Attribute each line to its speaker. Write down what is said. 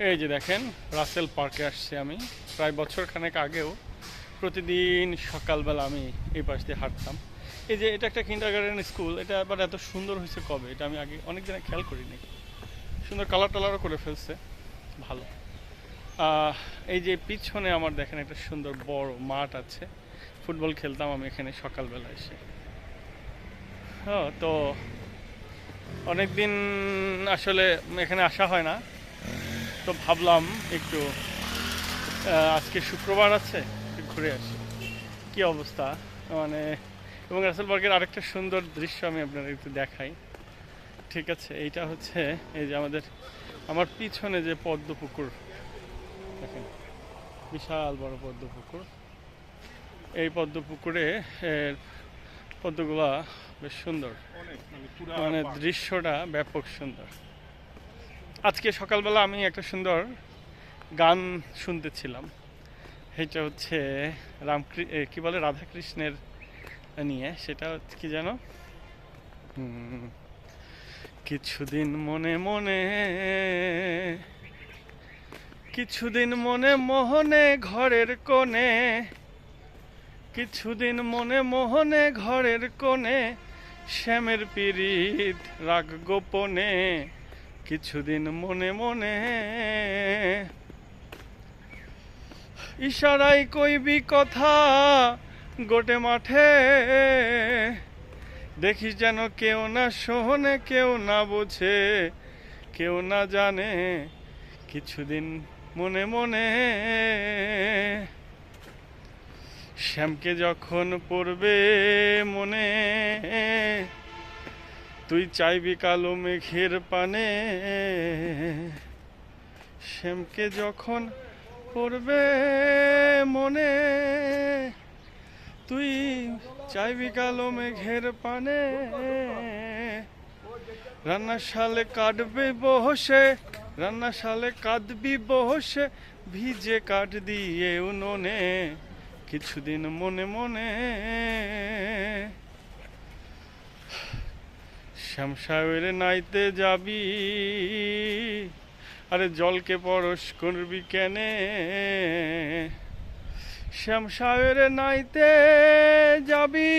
Speaker 1: এই যে দেখেন, রাসেল পার্কে আসছি আমি প্রায় বছরখানেক আগেও। প্রতিদিন সকালবেলা আমি এই পাশ দিয়ে হাঁটতাম। এই যে এটা একটা কিন্ডারগার্টেন স্কুল, এটা আবার এত সুন্দর হয়েছে কবে, এটা আমি আগে অনেক দিনে খেয়াল করিনি। সুন্দর কালার টালারও করে ফেলছে, ভালো। এই যে পিছনে আমার দেখেন একটা সুন্দর বড় মাঠ আছে, ফুটবল খেলতাম আমি এখানে সকালবেলা এসে। হ্যাঁ, তো অনেক দিন আসলে এখানে আসা হয় না, তো ভাবলাম একটু আজকে শুক্রবার আছে, একটু ঘুরে আসি। কি অবস্থা মানে, এবং রাসেল পার্কের আরেকটা সুন্দর দৃশ্য আমি আপনাদের একটু দেখাই। ঠিক আছে, এইটা হচ্ছে এই যে আমার পিছনে যে পদ্ম পুকুর দেখেন, বিশাল বড় পদ্ম পুকুর। এই পদ্ম পুকুরে পদ্মগুলা বেশ সুন্দর, মানে দৃশ্যটা ব্যাপক সুন্দর। আজকে সকালবেলা আমি একটা সুন্দর গান শুনতেছিলাম। এটা হচ্ছে কি বলে, রাধাকৃষ্ণের নিয়ে। সেটা হচ্ছে কি যেন, কিছুদিন মনে মনে, কিছুদিন মনে মোহনে ঘরের কোণে, কিছুদিন মনে মোহনে ঘরের কোণে, শ্যামের পীড়িত রাগ গোপনে, কিছুদিন মনে মনে, ইশারাই কইবি কথা গোটে মাঠে, দেখিস যেন কেউ না শোনে, কেউ না বোঝে, কেউ না জানে, কিছুদিন মনে মনে। শ্যামকে যখন পড়বে মনে, তুই চাইবি কালো মেঘের পানে, শ্যামকে যখন পড়বে মনে, তুই চাইবি কালো মেঘের পানে, রান্নাশালে কাটবে বসে, রান্নাশালে কাঁদবি বসে, ভিজে কাঠ দিয়ে উনুনে, কিছুদিন মনে মনে। শ্যামসাগর নাইতে যাবি, আরে জলকে পরশ করবি কেনে, শ্যামসাগর নাইতে যাবি,